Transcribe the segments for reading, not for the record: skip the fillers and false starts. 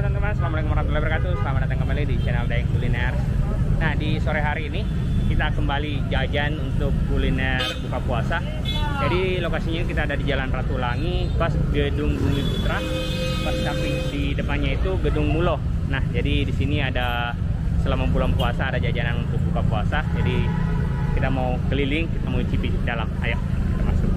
Halo teman-teman, assalamualaikum warahmatullahi wabarakatuh. Selamat datang kembali di channel Daeng Kuliner. Nah, di sore hari ini kita kembali jajan untuk kuliner buka puasa. Jadi lokasinya kita ada di Jalan Ratulangi, pas Gedung Bumi Putra, pas samping di depannya itu Gedung Mulo. Nah, jadi di sini ada selama bulan puasa ada jajanan untuk buka puasa. Jadi kita mau keliling, kita mau cicipi dalam. Ayo kita masuk.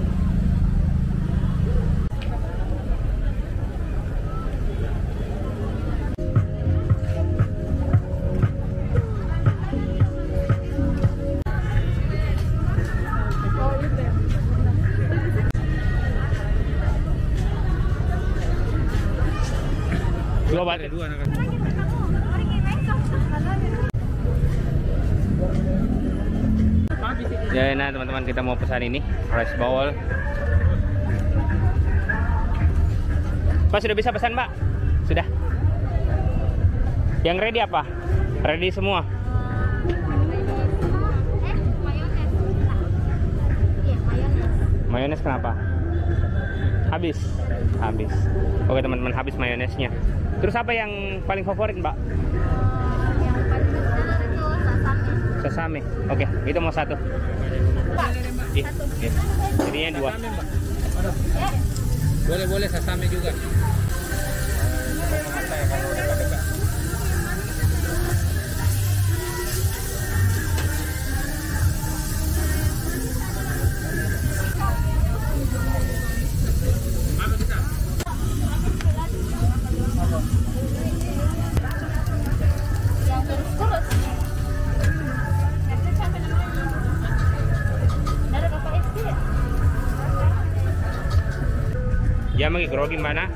Dua anak. Ya, nah teman-teman, kita mau pesan ini rice bowl. Pak sudah bisa pesan, Mbak? Sudah. Yang ready apa? Ready semua. Mayones kenapa? Habis. Oke teman-teman, habis mayonesnya. Terus apa yang paling favorit, Mbak? Yang paling besar itu sasame. Sasame. Oke, itu mau satu. Satu. Jadinya dua. Boleh sasame juga. Ya magi grogi mana?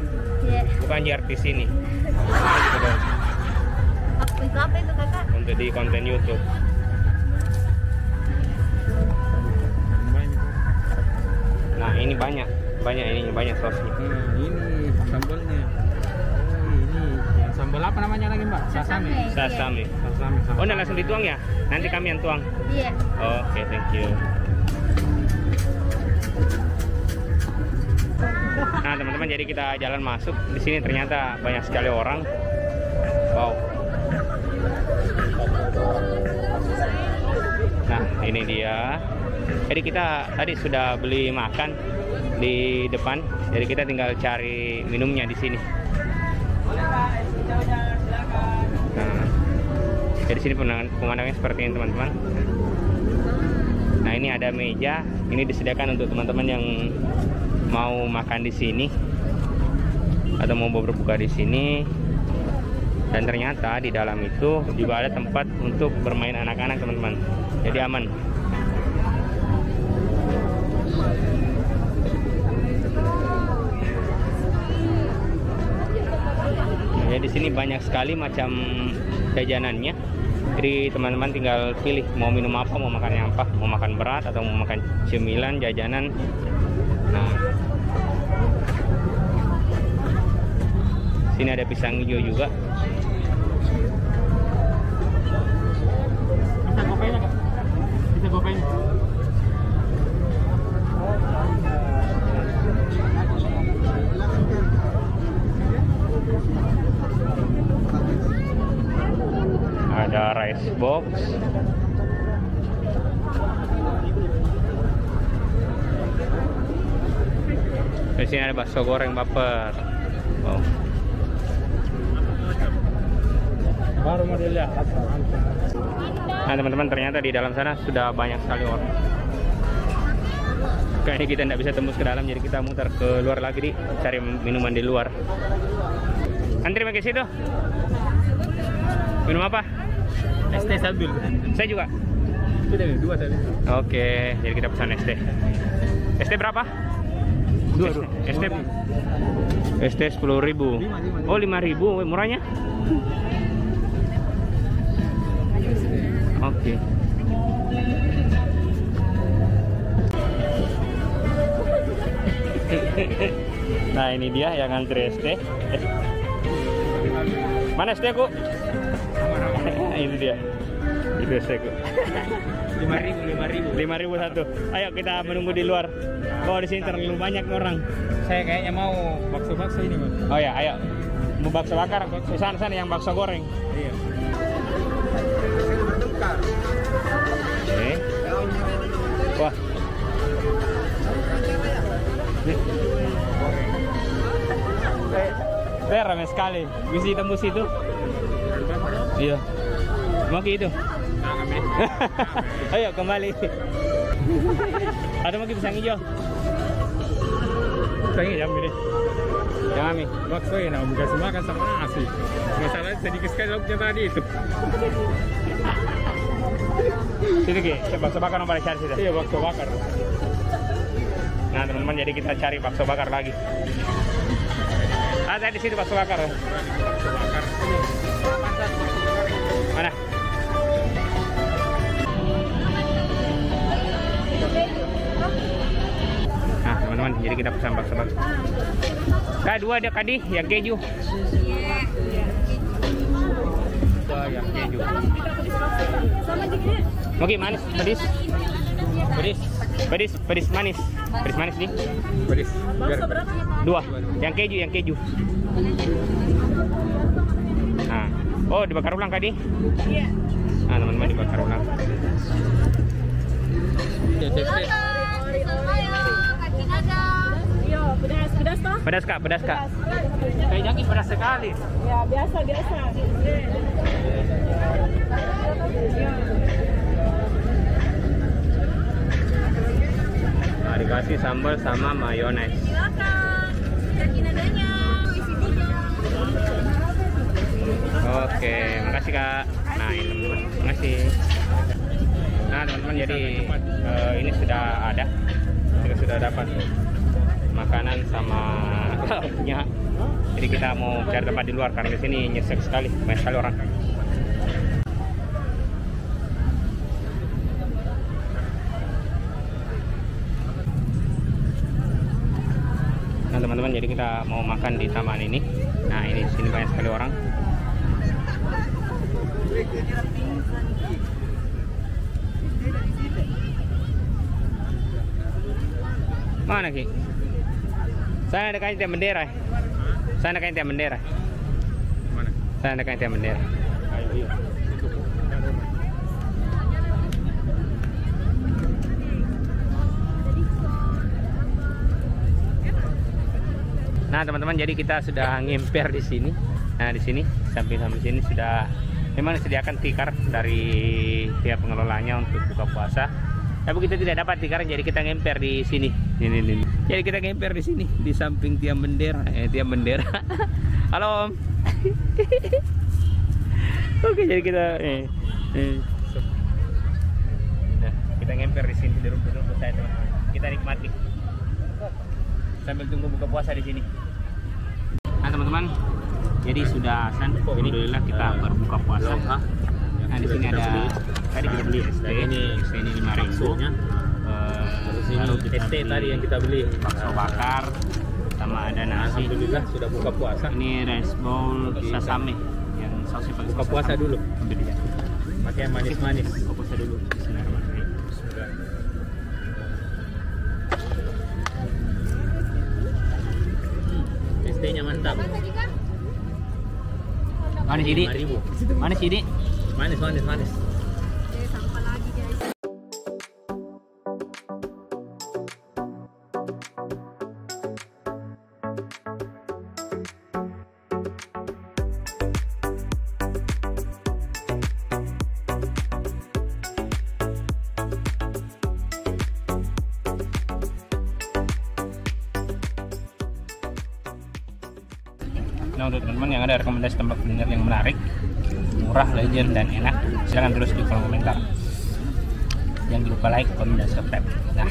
Iya. Bukan di artis ini. Itu apa itu, Kakak? Untuk di konten YouTube. Nah, ini banyak ininya, banyak sosnya. Ini sambalnya. Oh, ini yang sambal apa namanya lagi, Mbak? Sasame. Sasame. Oh, nah langsung dituang ya? Nanti kami yang tuang. Iya. Oke, thank you. Nah teman-teman, jadi kita jalan masuk di sini, ternyata banyak sekali orang. Wow. Nah ini dia. Jadi kita tadi sudah beli makan di depan. Jadi kita tinggal cari minumnya di sini. Nah, jadi sini pemandangannya seperti ini teman-teman. Nah ini ada meja. Ini disediakan untuk teman-teman yang mau makan di sini atau mau berbuka di sini. Dan ternyata di dalam itu juga ada tempat untuk bermain anak-anak teman-teman, jadi aman. Ya, di sini banyak sekali macam jajanannya. Jadi teman-teman tinggal pilih mau minum apa, mau makan yang apa, mau makan berat atau mau makan cemilan, jajanan. Nah, sini ada pisang hijau juga. Bisa gopain. Ada rice box. Di sini ada bakso goreng baper. Wow. Baru modelnya. Nah teman-teman, ternyata di dalam sana sudah banyak sekali orang. Kayaknya kita tidak bisa tembus ke dalam, jadi kita muter ke luar lagi cari minuman di luar. Antri pakai situ. Minum apa? ST sambil. Saya juga. Sudah dua tadi. Oke, jadi kita pesan ST. ST berapa? Dua. ST 10.000. Oh 5.000, murahnya? Oke. Nah ini dia yang ngantri ST. Mana ST ku? Ini dia. Itu ST ku. 5.000. 5.000 satu. Ayo kita menunggu di luar. Oh di sini terlalu banyak orang. Saya kayaknya mau bakso ini, Mas. Oh ya, ayo. Mau bakso bakar, sana yang bakso goreng. Iya. Oke. Wah. Ramai sekali. Bisa tembus itu. Iya. Mau ke itu? Ayo kembali. Ada mau pisang hijau? Pisang hijau ini. Yang Ami. Bakso ya, mau kasih makan sama nasi. Masalahnya sedikit sekali lauknya tadi itu. Situ Ki, bakso bakar nomor cari situ. Iya, bakso bakar. Nah teman-teman, jadi kita cari bakso bakar lagi. Ada di situ bakso bakar. Bakso bakar. Mana? Nah teman-teman, jadi kita pesan bakso bakar. Dua ada kadi yang keju. Dua yang keju. Oke, manis, pedis. Pedis manis. Pedis manis nih. Pedis. Dua. Yang keju. Nah, oh dibakar ulang kadi? Iya. Nah teman-teman, dibakar ulang. Pedas kak. Kayaknya ini pedas sekali. Ya biasa. Nah, dikasih sambal sama mayones. Silakan. Yakin adanya. Oke, makasih kak. Nah ini teman-teman, makasih. Nah teman-teman, jadi ini sudah ada. Kita sudah dapat makanan sama lauknya. Jadi kita mau cari tempat di luar karena di sini nyesek sekali, banyak sekali orang. Nah teman-teman, jadi kita mau makan di taman ini. Nah ini di sini banyak sekali orang. Mana Ki? Sana ada kain tiang bendera. Sana kain tiang bendera. Mana? Sana ada kain tiang bendera. Ayo, iya. Nah teman-teman, jadi kita sudah ngemper di sini. Nah di sini samping sini sudah memang disediakan tikar dari pihak pengelolanya untuk buka puasa. Tapi kita tidak dapat tikar, jadi kita ngemper di sini. Ini. Jadi kita ngemper di sini di samping tiang bendera. Tiang bendera. Halo Om. Oke, jadi kita Nah, kita ngemper di sini di rumput-rumput saya teman. Kita nikmati sambil tunggu buka puasa di sini. Nah teman-teman, jadi sudah azan. Alhamdulillah kita berbuka puasa. Nah di sini ada tadi kita beli ST ini 5.000. Lalu ST tadi yang kita beli bakso bakar sama ada nasi. Alhamdulillah sudah buka puasa. Ini rice bowl sasame yang sausnya pakai Buka puasa dulu. Pakai yang manis-manis. Buka puasa dulu. Bismillahirrahmanirrahim. ST-nya mantap. Mana sini? Mana sini? Manis. Nah untuk teman-teman yang ada rekomendasi tempat kuliner yang menarik, murah, legend, dan enak, silahkan tulis di kolom komentar. Jangan lupa like, komen, dan subscribe. Nah.